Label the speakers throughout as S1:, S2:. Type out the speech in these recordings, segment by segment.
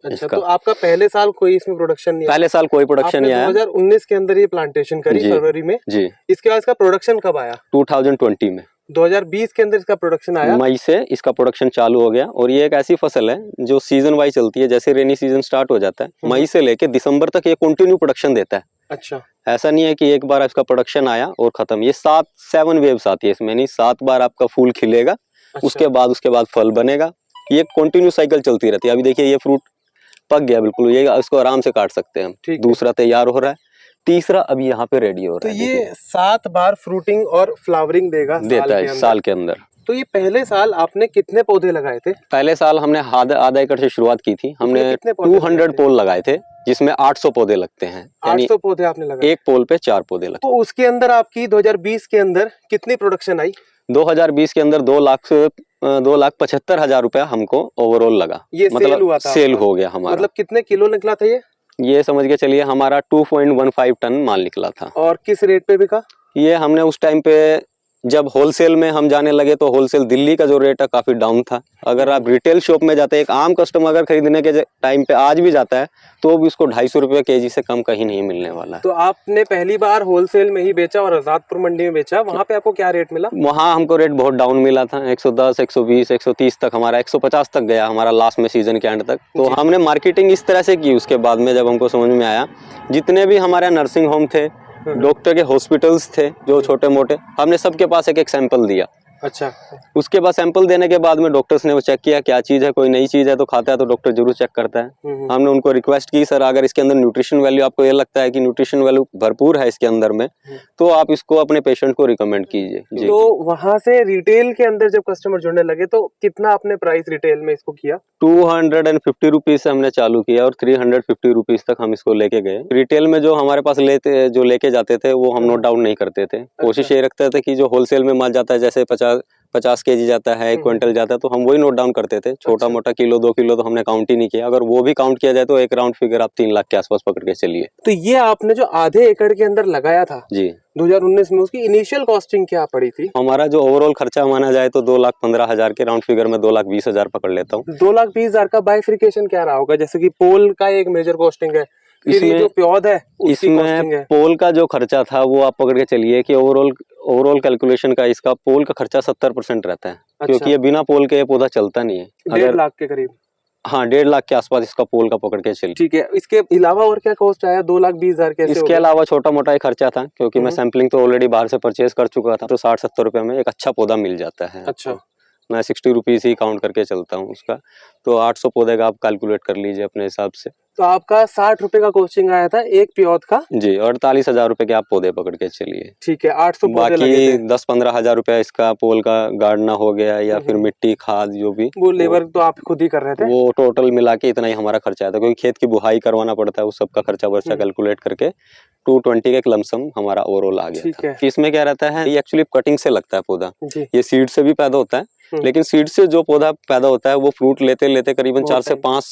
S1: अच्छा,
S2: इसका।
S1: तो आपका पहले साल कोई इसमें प्रोडक्शन नहीं आया?
S2: पहले साल कोई प्रोडक्शन नहीं आया।
S1: 2019 के अंदर ये प्लांटेशन करी
S2: जी,
S1: फरवरी में
S2: जी।
S1: इसके बाद इसका प्रोडक्शन कब आया?
S2: 2020 में।
S1: 2020 के अंदर इसका प्रोडक्शन आया।
S2: मई से इसका प्रोडक्शन चालू हो गया। और ये एक ऐसी फसल है जो सीजन वाइज चलती है। जैसे रेनी सीजन स्टार्ट हो जाता है मई से लेके दिसंबर तक ये कंटिन्यू प्रोडक्शन देता है।
S1: अच्छा,
S2: ऐसा नहीं है कि एक बार इसका प्रोडक्शन आया और खत्म। ये 7 वेव्स आती है इसमें, नहीं 7 बार आपका फूल खिलेगा।
S1: अच्छा।
S2: उसके बाद फल बनेगा। ये कंटिन्यू साइकिल चलती रहती है। अभी देखिए ये फ्रूट पक गया बिल्कुल, ये इसको आराम से काट सकते हैं हम। दूसरा तैयार हो रहा है, तीसरा अभी यहाँ पे रेडी हो रहा है।
S1: तो ये 7 बार फ्रूटिंग और फ्लावरिंग देता है
S2: साल के अंदर।
S1: तो ये पहले साल आपने कितने पौधे लगाए थे?
S2: पहले साल हमने आधा एकड़ से शुरुआत की थी। हमने 200 पोल लगाए थे जिसमें 800 पौधे लगते हैं।
S1: 800 पौधे आपने लगाए?
S2: एक पोल पे 4 पौधे लगते हैं।
S1: तो उसके अंदर आपकी 2020 के अंदर कितनी प्रोडक्शन आई?
S2: 2020 के अंदर 2,75,000 रुपया हमको ओवरऑल लगा।
S1: ये
S2: मतलब
S1: सेल हुआ था?
S2: सेल हो गया हमारा।
S1: मतलब कितने किलो निकला था
S2: ये समझ के चलिए हमारा 2.15 टन माल निकला था।
S1: और किस रेट पे बिका? ये
S2: हमने उस टाइम पे जब होलसेल में हम जाने लगे तो होलसेल दिल्ली का जो रेट है काफी डाउन था। अगर आप रिटेल शॉप में जाते हैं, एक आम कस्टमर अगर खरीदने के टाइम पे आज भी जाता है तो भी उसको 250 रुपये केजी से कम कहीं नहीं मिलने वाला है।
S1: तो आपने पहली बार होलसेल में ही बेचा और आजादपुर मंडी में बेचा, वहाँ पे आपको क्या रेट मिला?
S2: वहाँ हमको रेट बहुत डाउन मिला था। 110, 120, 130 तक, हमारा 150 तक गया हमारा लास्ट में सीजन के एंड तक। तो हमने मार्केटिंग इस तरह से की। उसके बाद में जब हमको समझ में आया, जितने भी हमारे नर्सिंग होम थे, डॉक्टर के हॉस्पिटल्स थे जो छोटे मोटे, हमने सबके पास एक सैंपल दिया।
S1: अच्छा।
S2: उसके बाद सैंपल देने के बाद में डॉक्टर्स ने वो चेक किया क्या चीज है। कोई नई चीज है तो खाता है तो डॉक्टर जरूर चेक करता है। हमने उनको रिक्वेस्ट की, सर अगर इसके अंदर न्यूट्रिशन वैल्यू आपको ये लगता है कि न्यूट्रिशन वैल्यू भरपूर है इसके अंदर में, तो आप इसको अपने पेशेंट को रिकमेंड कीजिए।
S1: तो वहां से रिटेल के अंदर जब कस्टमर जुड़ने लगे तो कितना आपने प्राइस रिटेल में इसको किया?
S2: 250 रुपीज से हमने चालू किया और 350 रुपीज तक हम इसको लेके गए। रिटेल में जो हमारे पास लेके जाते थे वो हम नोट डाउन नहीं करते थे। कोशिश ये रखते थे कि जो होलसेल में माल जाता है, जैसे 50 केजी जाता है, 1 क्विंटल जाता है, तो हम वही नोट डाउन करते थे। छोटा मोटा किलो 2 किलो तो हमने काउंट ही नहीं किया। अगर वो भी काउंट किया जाए तो एक राउंड फिगर आप 3 लाख के आसपास पकड़ के चलिए।
S1: तो ये आपने जो आधे एकड़ के अंदर लगाया था
S2: जी
S1: 2019 में, उसकी इनिशियल कॉस्टिंग क्या पड़ी थी?
S2: हमारा जो ओवरऑल खर्चा माना जाए तो 2,15,000 के राउंड फिगर में 2,20,000 पकड़ लेता हूँ।
S1: 2,20,000 का बाइफिकेशन क्या रहा होगा? जैसे कि पोल का एक मेजर कॉस्टिंग है, फिर ये जो प्योद है उसकी कॉस्टिंग है।
S2: पोल का जो खर्चा था वो आप पकड़ के चलिए कि ओवरऑल कैलकुलेशन का इसका पोल का खर्चा 70% रहता है। क्योंकि ये बिना पोल के ये पौधा चलता नहीं है।
S1: 1.5 लाख के करीब?
S2: हाँ, 1.5 लाख के आसपास इसका पोल का पकड़ के चलिए।
S1: ठीक है। इसके अलावा और क्या कॉस्ट आया? 2,20,000 कैसे?
S2: इसके अलावा छोटा मोटा ही खर्चा था, क्योंकि मैं सैंपलिंग तो ऑलरेडी बाहर से परचेज कर चुका था। तो 60-70 रुपए में एक अच्छा पौधा मिल जाता है।
S1: अच्छा।
S2: मैं 60 रुपीज ही काउंट करके चलता हूँ उसका। तो 800 पौधे का आप कैलकुलेट कर लीजिए अपने हिसाब से।
S1: तो आपका 60 रुपए का कॉस्टिंग आया था एक प्योद का?
S2: जी, 48,000 रुपए के आप पौधे पकड़ के चलिए।
S1: ठीक है, 800 पौधे लगे थे।
S2: 10-15 हजार रुपया इसका पोल का गाड़ना हो गया, या फिर मिट्टी खाद जो भी,
S1: वो लेबर तो आप खुद ही कर रहे थे?
S2: वो टोटल मिला के इतना ही हमारा खर्चा आता है। क्योंकि खेत की बुहाई करवाना पड़ता है, उस सब का खर्चा वर्चा कैलकुलेट करके 220 का एक लमसम हमारा ओवरऑल आ गया था। इसमें क्या रहता है, ये एक्चुअली कटिंग से लगता है पौधा। ये सीड से भी पैदा होता है, लेकिन सीड से जो पौधा पैदा होता है वो फ्रूट लेते लेते करीबन 4 से 5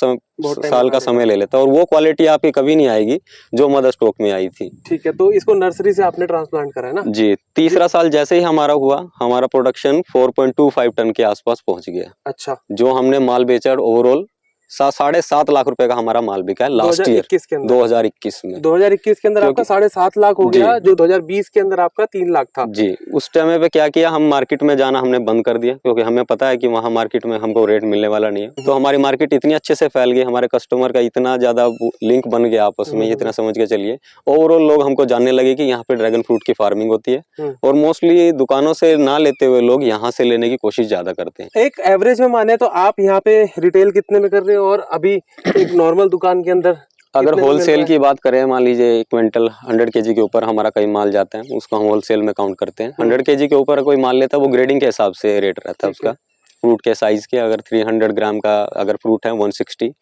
S2: साल का समय ले लेता है। और वो क्वालिटी आपकी कभी नहीं आएगी जो मदर स्टॉक में आई थी।
S1: ठीक है। तो इसको नर्सरी से आपने ट्रांसप्लांट करा है ना? जी।
S2: तीसरा साल जैसे ही हमारा हुआ, हमारा प्रोडक्शन 4.25 टन के आसपास पहुंच गया।
S1: अच्छा।
S2: जो हमने माल बेचा ओवरऑल 7.5 लाख रुपए का हमारा माल बिका है लास्ट ईयर 2021 में।
S1: 2021 के अंदर आपका 7.5 लाख हो गया, जो 2020 के अंदर आपका 3 लाख था।
S2: जी, उस टाइम पे क्या किया, हम मार्केट में जाना हमने बंद कर दिया, क्योंकि हमें पता है कि वहाँ मार्केट में हमको रेट मिलने वाला नहीं है। तो हमारी मार्केट इतनी अच्छे से फैल गई, हमारे कस्टमर का इतना ज्यादा लिंक बन गया आपस में, इतना समझ के चलिए ओवरऑल लोग हमको जानने लगे कि यहाँ पे ड्रैगन फ्रूट की फार्मिंग होती है। और मोस्टली दुकानों से ना लेते हुए लोग यहाँ से लेने की कोशिश ज्यादा करते हैं।
S1: एक एवरेज में माने तो आप यहाँ पे रिटेल कितने में कर रहे हो, और अभी एक नॉर्मल दुकान के अंदर
S2: अगर होलसेल की बात करें, मान लीजिए 1 क्विंटल 100 केजी के ऊपर हमारा कई माल जाता है, उसको हम होलसेल में काउंट करते हैं। 100 केजी के ऊपर कोई माल लेता है, वो ग्रेडिंग के हिसाब से रेट रहता है उसका, फ्रूट के साइज के। अगर 300 ग्राम का अगर फ्रूट है 160,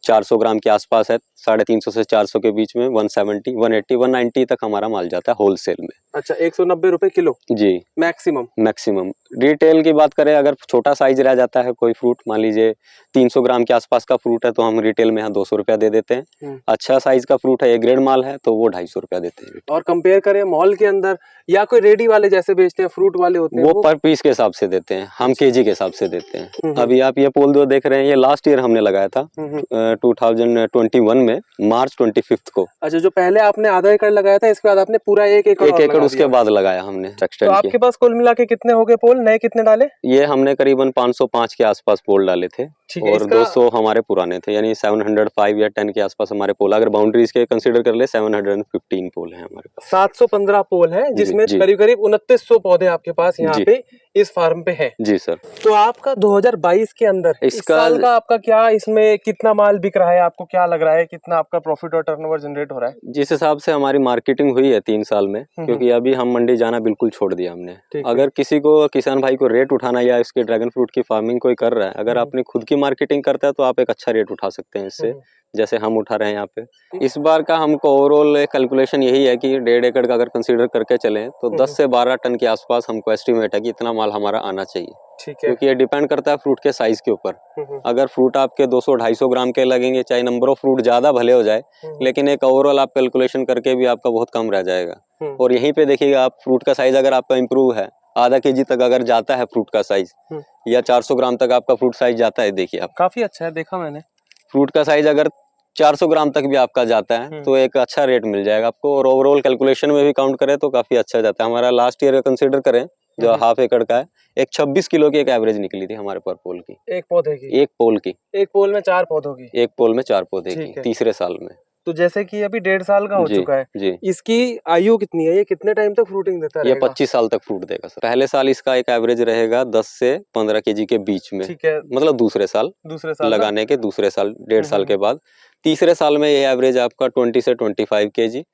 S2: 400 ग्राम के आसपास है 350 से 400 के बीच में 170, 180, 190 तक हमारा माल जाता है होलसेल में।
S1: अच्छा, 190 रुपए किलो?
S2: जी,
S1: मैक्सिमम?
S2: मैक्सिमम रिटेल की बात करें, अगर छोटा साइज रह जाता है कोई फ्रूट, मान लीजिए 300 ग्राम के आसपास का फ्रूट है, तो हम रिटेल में यहाँ 200 रुपया दे देते हैं। अच्छा साइज का फ्रूट है, ए ग्रेड माल है, तो वो 250 रुपया देते हैं।
S1: और कंपेयर करें मॉल के अंदर या कोई रेडी वाले जैसे बेचते हैं, फ्रूट वाले होते हैं,
S2: वो पर पीस के हिसाब से देते हैं, हम केजी के हिसाब से देते हैं। अभी आप ये पोल जो देख रहे हैं, ये लास्ट ईयर हमने लगाया था 2021 में, मार्च 25 को।
S1: अच्छा, जो पहले आपने आधा एकड़ लगाया था, इसके बाद आपने पूरा 1 एकड़
S2: उसके बाद लगाया हमने।
S1: तो आपके पास कुल मिला के कितने हो गए पोल, नए कितने डाले?
S2: ये हमने करीबन 505 के आसपास पोल डाले थे और 200 हमारे पुराने थे, यानी 705 या 10 के आसपास हमारे पोल। अगर बाउंड्रीज के कंसीडर कर ले, 715 पोल है हमारे पास।
S1: 715 पोल है, जिसमें करीब करीब 2900 पौधे आपके पास यहाँ पे इस फार्म पे है।
S2: जी सर।
S1: तो आपका 2022 के अंदर इस साल का आपका क्या, इसमें कितना माल बिक रहा है, आपको क्या लग रहा है, कितना आपका प्रॉफिट और टर्नओवर जनरेट हो रहा है?
S2: जिस हिसाब से हमारी मार्केटिंग हुई है 3 साल में, क्योंकि अभी हम मंडी जाना बिल्कुल छोड़ दिया हमने। अगर किसी को, किसान भाई को रेट उठाना या इसके ड्रैगन फ्रूट की फार्मिंग कोई कर रहा है, अगर आपने खुद की मार्केटिंग करता है तो आप एक अच्छा रेट उठा सकते हैं इससे, जैसे हम उठा रहे हैं यहाँ पे। इस बार का हमको ओवरऑल कैलकुलेशन यही है कि 1.5 एकड़ का अगर कंसीडर करके चलें तो 10 से 12 टन के आसपास हमको एस्टिमेट है कि इतना माल हमारा आना चाहिए।
S1: ठीक है,
S2: क्योंकि ये डिपेंड करता है फ्रूट के साइज के ऊपर। अगर फ्रूट आपके 200-250 ग्राम के लगेंगे, चाहे नंबर ऑफ फ्रूट ज्यादा भले हो जाए, लेकिन एक ओवरऑल आप कैलकुलेशन करके भी आपका बहुत कम रह जाएगा। और यहीं पे देखिएगा आप, फ्रूट का साइज अगर आपका इम्प्रूव है, आधा केजी तक अगर जाता है फ्रूट का साइज, या 400 ग्राम तक आपका फ्रूट साइज जाता है, देखिए आप
S1: काफी अच्छा है, देखा मैंने।
S2: फ्रूट का साइज अगर 400 ग्राम तक भी आपका जाता है तो एक अच्छा रेट मिल जाएगा आपको। और ओवरऑल कैलकुलेशन में भी काउंट करें तो काफी अच्छा जाता है। हमारा लास्ट ईयर का कंसीडर करें जो हाफ एकड़ का है, एक 26 किलो की एक एवरेज निकली थी हमारे पर पोल की,
S1: एक पौधे की।
S2: एक पोल की,
S1: एक पोल में 4 पौधों की।
S2: एक पोल में 4 पौधे की, तीसरे साल में।
S1: तो जैसे कि अभी 1.5 साल का हो चुका है
S2: जी।
S1: इसकी आयु कितनी है, ये कितने टाइम तक फ्रूटिंग देता है?
S2: ये 25 साल तक फ्रूट देगा सर। पहले साल इसका एक एवरेज रहेगा 10 से 15 केजी के बीच में।
S1: ठीक है,
S2: मतलब दूसरे साल लगाने के दूसरे साल, 1.5 साल के बाद। तीसरे साल में ये एवरेज आपका 20 से 25 केजी।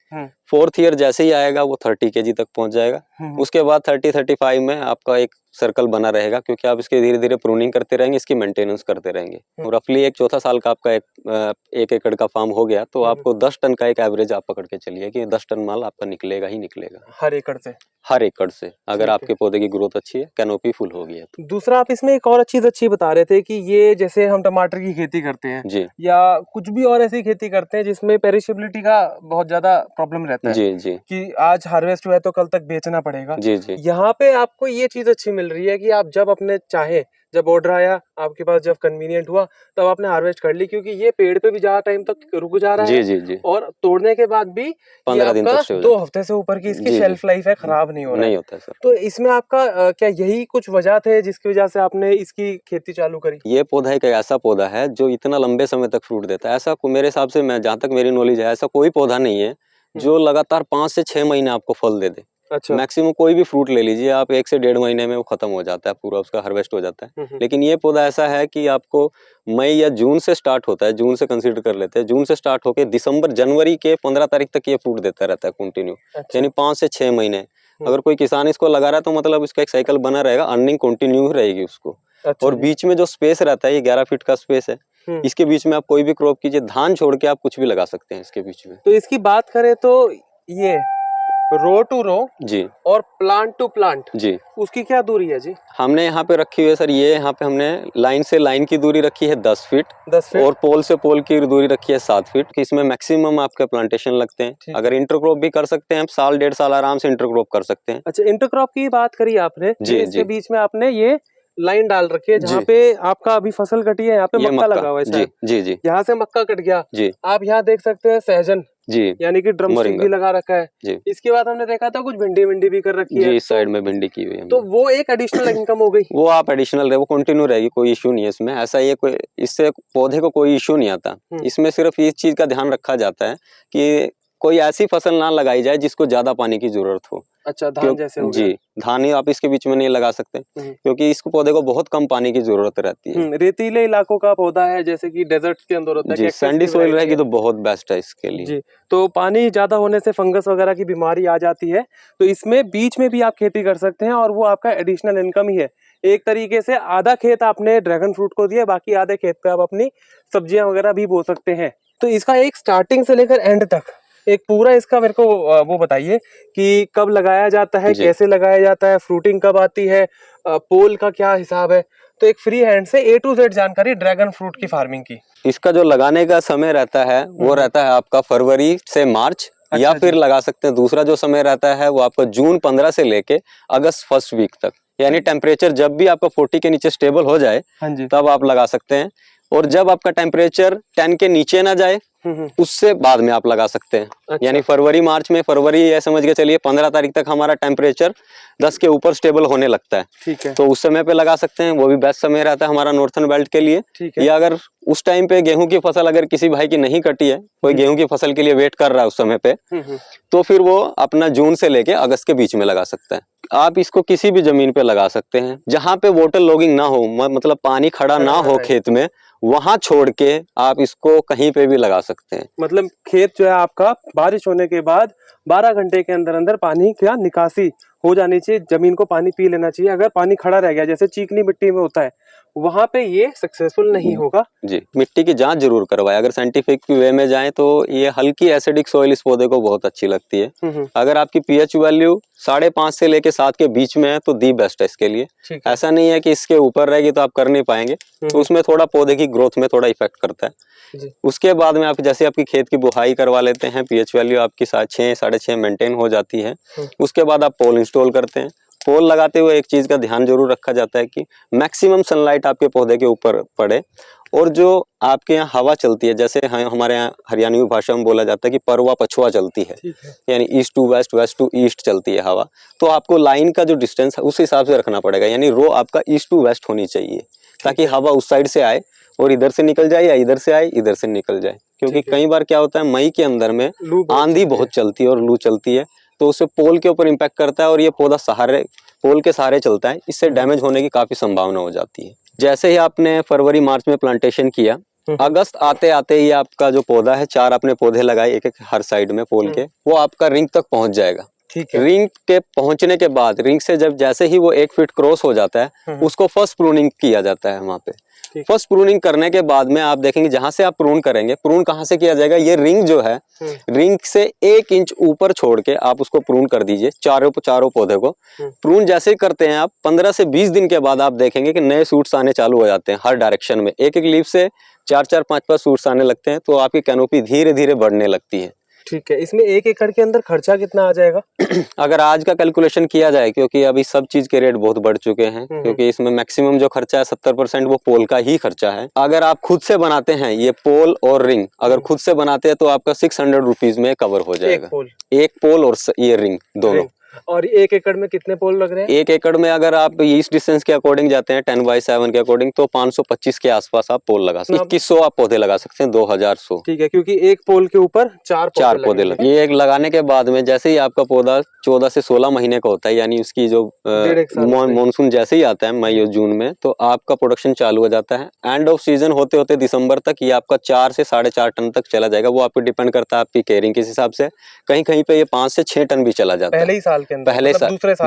S2: 4th ईयर जैसे ही आएगा वो 30 केजी तक पहुंच जाएगा। उसके बाद 30-35 में आपका एक सर्कल बना रहेगा, क्योंकि आप इसके धीरे धीरे प्रूनिंग करते रहेंगे, इसकी मेंटेनेंस करते रहेंगे। और रफली एक चौथा साल का आपका एक एकड़ का फार्म हो गया तो आपको 10 टन का एक एवरेज आप पकड़ के चलिए कि 10 टन माल आपका निकलेगा ही निकलेगा
S1: हर एकड़ से।
S2: हर एकड़ से, अगर आपके पौधे की ग्रोथ अच्छी है, कैनोपी फुल हो गई है तो।
S1: दूसरा, आप इसमें एक और चीज अच्छी बता रहे थे कि ये जैसे हम टमाटर की खेती करते हैं
S2: जी,
S1: या कुछ भी और ऐसी खेती करते हैं जिसमें पेरिशेबिलिटी का बहुत ज्यादा प्रॉब्लम रहता है।
S2: जी जी।
S1: कि आज हार्वेस्ट हुआ है तो कल तक बेचना पड़ेगा।
S2: जी जी।
S1: यहाँ पे आपको ये चीज अच्छी मिल रही है कि आप जब अपने चाहे, जब ऑर्डर आया आपके पास, जब कन्वीनियंट हुआ तब आपने हार्वेस्ट कर ली, क्योंकि ये पेड़ पे भी ज्यादा टाइम तक रुक जा रहा है।
S2: जी जी।
S1: और तोड़ने के बाद भी
S2: 15 दिन तक
S1: 2 हफ्ते से ऊपर की इसकी शेल्फ लाइफ है, खराब नहीं हो रहा है।
S2: नहीं होता है सर।
S1: तो इसमें आपका क्या यही कुछ वजह थे जिसकी वजह से आपने इसकी खेती चालू करी?
S2: ये पौधा एक ऐसा पौधा है जो इतना लंबे समय तक फ्रूट देता है। ऐसा मेरे हिसाब से, मैं जहाँ तक मेरी नॉलेज है, ऐसा कोई पौधा नहीं है जो लगातार 5 से 6 महीने आपको फल दे दे।
S1: अच्छा।
S2: मैक्सिमम कोई भी फ्रूट ले लीजिए आप, 1 से 1.5 महीने में वो खत्म हो जाता है, पूरा उसका हार्वेस्ट हो जाता है। लेकिन ये पौधा ऐसा है कि आपको मई या जून से स्टार्ट होता है, जून से कंसीडर कर लेते हैं, जून से स्टार्ट होकर दिसंबर जनवरी के 15 तारीख तक ये फ्रूट देता रहता है कंटिन्यू।
S1: अच्छा।
S2: यानी 5 से 6 महीने। अगर कोई किसान इसको लगा रहा है तो मतलब इसका एक साइकिल बना रहेगा, अर्निंग कंटिन्यू रहेगी उसको।
S1: अच्छा। और
S2: बीच में जो स्पेस रहता है, ये 11 फीट का स्पेस है, इसके बीच में आप कोई भी क्रॉप कीजिए, धान छोड़ के आप कुछ भी लगा सकते हैं इसके बीच में।
S1: तो इसकी बात करें तो ये रो टू रो
S2: जी
S1: और प्लांट टू प्लांट
S2: जी,
S1: उसकी क्या दूरी है जी?
S2: हमने यहाँ पे रखी हुई है सर, ये यहाँ पे हमने लाइन से लाइन की दूरी रखी है 10 फीट,
S1: 10 फीट,
S2: और पोल से पोल की दूरी रखी है 7 फीट। इसमें मैक्सिमम आपके प्लांटेशन लगते हैं। अगर इंटरक्रॉप भी कर सकते हैं, साल 1.5 साल आराम से इंटरक्रॉप कर सकते हैं।
S1: अच्छा, इंटरक्रॉप की बात करी आपने
S2: जी,
S1: इसके बीच में आपने ये लाइन डाल रखी है जहाँ पे आपका अभी फसल कटी है, यहाँ पे मक्का लगा हुआ है।
S2: जी जी जी।
S1: यहाँ से मक्का कट गया
S2: जी।
S1: आप यहाँ देख सकते हैं सहजन
S2: जी,
S1: यानी कि ड्रमस्टिक भी लगा रखा है
S2: जी।
S1: इसके बाद हमने देखा था कुछ भिंडी भी कर रखी है
S2: जी, इस साइड में भिंडी की हुई है।
S1: तो वो एक एडिशनल इनकम हो गई।
S2: वो आप एडिशनल रहे, वो कंटिन्यू रहेगी, कोई इशू नहीं है इसमें। ऐसा ये कोई, इससे पौधे को कोई इशू नहीं आता। इसमें सिर्फ इस चीज का ध्यान रखा जाता है कि कोई ऐसी फसल ना लगाई जाए जिसको ज्यादा पानी की जरूरत हो।
S1: अच्छा, धान जैसे हो गया।
S2: जी, धान ही आप इसके बीच में नहीं लगा सकते, क्योंकि इस पौधे को बहुत कम पानी की जरूरत रहती है।
S1: रेतीले इलाकों का पौधा है, जैसे कि डेजर्ट्स के अंदर होता है।
S2: जी, सैंडी सोइल रहेगी तो बहुत बेस्ट है इसके लिए।
S1: जी, तो पानी ज्यादा होने से फंगस वगैरह की बीमारी आ जाती है, तो इसमें बीच में भी आप खेती कर सकते हैं और वो आपका एडिशनल इनकम ही है। एक तरीके से आधा खेत आपने ड्रैगन फ्रूट को दिया, बाकी आधे खेत पे आप अपनी सब्जियां वगैरह भी बो सकते हैं। तो इसका एक स्टार्टिंग से लेकर एंड तक एक पूरा इसका मेरे को वो बताइए कि कब लगाया जाता है, कैसे लगाया जाता है, फ्रूटिंग कब आती है, पोल का क्या हिसाब है, तो एक फ्री हैंड से A to Z जानकारी ड्रैगन फ्रूट की फार्मिंग की।
S2: इसका जो लगाने का समय रहता है वो रहता है आपका फरवरी से मार्च, या फिर लगा सकते हैं दूसरा जो समय रहता है वो आपका जून 15 से लेके अगस्त फर्स्ट वीक तक, यानी टेम्परेचर जब भी आपका 40 के नीचे स्टेबल हो जाए तब आप लगा सकते हैं। और जब आपका टेम्परेचर 10 के नीचे ना जाए उससे बाद में आप लगा सकते हैं। अच्छा। यानी फरवरी मार्च में, फरवरी ये समझ के चलिए 15 तारीख तक हमारा टेम्परेचर 10 के ऊपर स्टेबल होने लगता है। ठीक है। तो उस समय पे लगा सकते हैं, वो भी बेस्ट समय रहता है हमारा नॉर्थर्न बेल्ट के लिए। ठीक है। या अगर उस टाइम पे गेहूं की फसल अगर किसी भाई की नहीं कटी है, कोई गेहूं की फसल के लिए वेट कर रहा है उस समय पे, तो फिर वो अपना जून से लेके अगस्त के बीच में लगा सकता है। आप इसको किसी भी जमीन पे लगा सकते हैं जहां पे वाटर लॉगिंग ना हो, मतलब पानी खड़ा ना हो खेत में, वहां छोड़ के आप इसको कहीं पे भी लगा सकते हैं।
S1: मतलब खेत जो है आपका बारिश होने के बाद 12 घंटे के अंदर अंदर पानी का निकासी हो जानी चाहिए, जमीन को पानी पी लेना चाहिए। अगर पानी खड़ा रह गया जैसे चिकनी मिट्टी में होता है, वहां पे ये सक्सेसफुल नहीं होगा। जी,
S2: मिट्टी की जांच जरूर करवाए। अगर साइंटिफिक वे में जाएं तो ये हल्की एसिडिक सॉइल इस पौधे को बहुत अच्छी लगती है। अगर आपकी पीएच वैल्यू 5.5 से लेके 7 के बीच में है तो दी बेस्ट है इसके लिए। ऐसा नहीं है कि इसके ऊपर रहेगी तो आप कर नहीं पाएंगे, तो उसमें थोड़ा पौधे की ग्रोथ में थोड़ा इफेक्ट करता है। उसके बाद में आप जैसे आपकी खेत की बुहाई करवा लेते हैं, पीएच वैल्यू आपकी 6 साढ़े 6 मेंटेन हो जाती है, उसके बाद आप पोल इंस्टॉल करते हैं। पोल लगाते हुए एक चीज का ध्यान जरूर रखा जाता है कि मैक्सिमम सनलाइट आपके पौधे के ऊपर पड़े, और जो आपके यहाँ हवा चलती है, जैसे हमारे यहाँ हरियाणवी भाषा में बोला जाता है कि परवा पछुआ चलती है, यानी east to west, west to east चलती है हवा, तो आपको लाइन का जो डिस्टेंस है उस हिसाब से रखना पड़ेगा। यानी रो आपका ईस्ट टू वेस्ट होनी चाहिए ताकि हवा उस साइड से आए और इधर से निकल जाए, या इधर से आए इधर से निकल जाए। क्योंकि कई बार क्या होता है, मई के अंदर में आंधी बहुत चलती है और लू चलती है, तो उससे पोल के ऊपर इम्पैक्ट करता है और ये पौधा पोल के सहारे चलता है, इससे डैमेज होने की काफी संभावना हो जाती है। जैसे ही आपने फरवरी मार्च में प्लांटेशन किया, अगस्त आते आते ही आपका जो पौधा है, 4 आपने पौधे लगाए एक एक हर साइड में पोल के, वो आपका रिंग तक पहुंच जाएगा। ठीक है। रिंग के पहुंचने के बाद, रिंग से जब जैसे ही वो 1 फीट क्रॉस हो जाता है, उसको फर्स्ट प्रूनिंग किया जाता है वहां पे। फर्स्ट प्रूनिंग करने के बाद में आप देखेंगे जहां से आप प्रून करेंगे, प्रून कहां से किया जाएगा, ये रिंग जो है, रिंग से 1 इंच ऊपर छोड़ के आप उसको प्रून कर दीजिए, चारों पौधे को। प्रून जैसे ही करते हैं आप, 15 से 20 दिन के बाद आप देखेंगे कि नए सूट्स आने चालू हो जाते हैं हर डायरेक्शन में। एक लीफ से 4-4, 5-5 सूट्स आने लगते हैं, तो आपकी कैनोपी धीरे धीरे बढ़ने लगती है।
S1: ठीक है। इसमें 1 एकड़ के अंदर खर्चा कितना आ जाएगा?
S2: अगर आज का कैलकुलेशन किया जाए, क्योंकि अभी सब चीज के रेट बहुत बढ़ चुके हैं, क्योंकि इसमें मैक्सिमम जो खर्चा है 70% वो पोल का ही खर्चा है। अगर आप खुद से बनाते हैं ये पोल और रिंग, अगर खुद से बनाते हैं तो आपका 600 रुपीज में कवर हो जाएगा। एक पोल और ये रिंग दोनों।
S1: और 1 एकड़ में कितने पोल लग रहे हैं?
S2: 1 एकड़ में अगर आप ईस्ट डिस्टेंस के अकॉर्डिंग जाते हैं 10/7 के अकॉर्डिंग, तो 525 के आसपास आप पोल लगा सकते हैं। 2100 आप पौधे लगा सकते हैं, 2100।
S1: ठीक है, क्योंकि एक पोल के ऊपर 4
S2: पौधे लगे। ये एक लगाने के बाद में जैसे ही आपका पौधा 14 से 16 महीने का होता है, यानी उसकी जो मानसून जैसे ही आता है मई और जून में, तो आपका प्रोडक्शन चालू हो जाता है। एंड ऑफ सीजन होते होते दिसंबर तक ये आपका 4 से 4.5 टन तक चला जाएगा। वो आपको डिपेंड करता है आपकी केयरिंग के हिसाब से। कहीं कहीं पे ये 5 से 6 टन भी चला जाता है पहले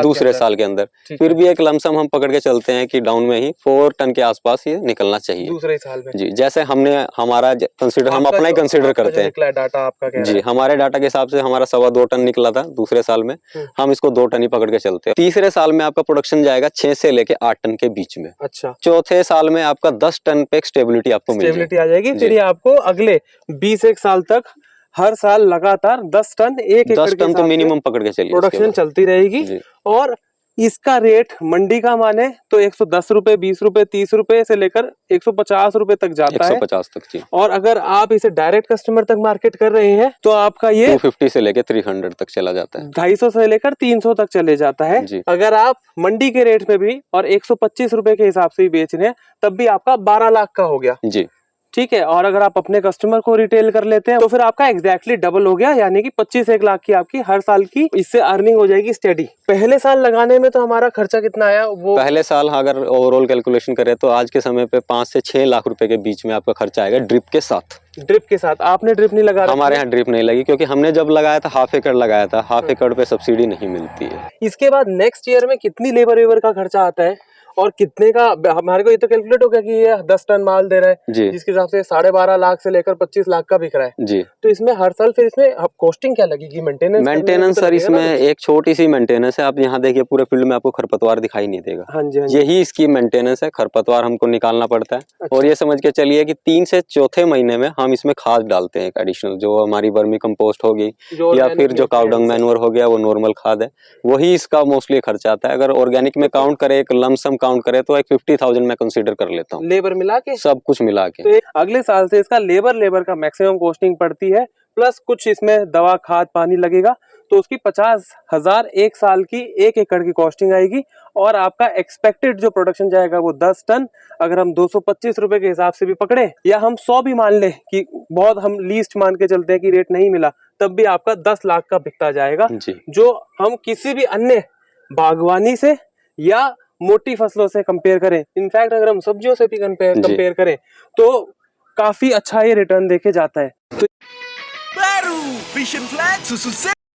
S2: दूसरे साल के अंदर। फिर भी एक लमसम हम पकड़ के चलते हैं कि डाउन में ही 4 टन के आसपास ये निकलना चाहिए
S1: दूसरे साल में।
S2: जी, जैसे हमारा कंसिडर, हम अपना ही कंसिडर करते हैं।
S1: डाटा आपका क्या
S2: जी, हमारे डाटा के हिसाब से हमारा 2.25 टन निकला था दूसरे साल में, हम इसको 2 टन ही पकड़ के चलते हैं। तीसरे साल में आपका प्रोडक्शन जाएगा 6 से लेके 8 टन के बीच में। अच्छा। चौथे साल में आपका 10 टन पे स्टेबिलिटी आपको
S1: आ जाएगी। फिर ये आपको अगले 20 साल तक हर साल लगातार 10 टन 1 एकड़
S2: 10 टन तो मिनिमम पकड़ के चलिए,
S1: प्रोडक्शन चलती रहेगी। और इसका रेट मंडी का माने तो 110 रुपए, 20 रुपए, 30 रुपए से लेकर 150 रुपए तक जाता है।
S2: 150 तक जी।
S1: और अगर आप इसे डायरेक्ट कस्टमर तक मार्केट कर रहे हैं तो आपका ये
S2: 250 से लेकर 300 तक चला जाता है।
S1: 250 से लेकर 300 तक चले जाता है। अगर आप मंडी के रेट में भी और 125 रुपए के हिसाब से बेच रहे हैं, तब भी आपका 12 लाख का हो गया जी। ठीक है। और अगर आप अपने कस्टमर को रिटेल कर लेते हैं तो फिर आपका एग्जैक्टली डबल हो गया, यानी कि 25-1 लाख की आपकी हर साल की इससे अर्निंग हो जाएगी स्टेडी। पहले साल लगाने में तो हमारा खर्चा कितना आया? वो
S2: पहले साल अगर ओवरऑल कैलकुलेशन करें तो आज के समय पे 5 से 6 लाख रुपए के बीच में आपका खर्चा आएगा ड्रिप के साथ।
S1: ड्रिप के साथ आपने ड्रिप नहीं लगा?
S2: हमारे यहाँ ड्रिप नहीं लगी, क्योंकि हमने जब लगाया था 1/2 एकड़ लगाया था, 1/2 एकड़ पे सब्सिडी नहीं मिलती है।
S1: इसके बाद नेक्स्ट ईयर में कितनी लेबर वेबर का खर्चा आता है और कितने का हमारे को ये तो कैलकुलेट हो गया कि ये 10 टन माल दे रहा है जिसके हिसाब से 12.5 लाख से लेकर 25 लाख का बिक रहा है जी। तो इसमें हर साल फिर इसमें कॉस्टिंग क्या लगेगी? मेंटेनेंस
S2: सर इसमें एक छोटी सी मेंटेनेंस है। आप यहाँ देखिए पूरे फील्ड में आपको खरपतवार दिखाई नहीं देगा।
S1: हाँ जी, हाँ जी।
S2: यही इसकी मेंटेनेंस है। खरपतवार हमको निकालना पड़ता है। अच्छा। और ये समझ के चलिए कि 3 से चौथे महीने में हम इसमें खाद डालते हैं एडिशनल, जो हमारी वर्मी कंपोस्ट होगी या फिर जो काउडंग मैन्योर हो गया वो नॉर्मल खाद है, वही इसका मोस्टली खर्चा आता है। अगर ऑर्गेनिक में काउंट करें, एक लमसम काउंट करें तो एक 50,000 मैं कंसीडर कर लेता हूँ,
S1: लेबर मिला के,
S2: सब कुछ मिला के।
S1: तो अगले साल से इसका लेबर का मैक्सिमम कॉस्टिंग पड़ती है, प्लस कुछ इसमें दवा खाद पानी लगेगा, तो उसकी 50,000 एक साल की 1 एकड़ की कॉस्टिंग आएगी। और आपका एक्सपेक्टेड जो प्रोडक्शन जाएगा वो 10 टन। अगर हम 225 रुपए के हिसाब से भी पकड़े या हम 100 भी मान ले कि बहुत हम लीस्ट मान के चलते हैं कि रेट नहीं मिला, तब भी आपका 10 लाख का बिकता जाएगा, जो हम किसी भी अन्य बागवानी से या मोटी फसलों से कंपेयर करें, इनफैक्ट अगर हम सब्जियों से भी कंपेयर करें तो काफी अच्छा ये रिटर्न देके जाता है। तो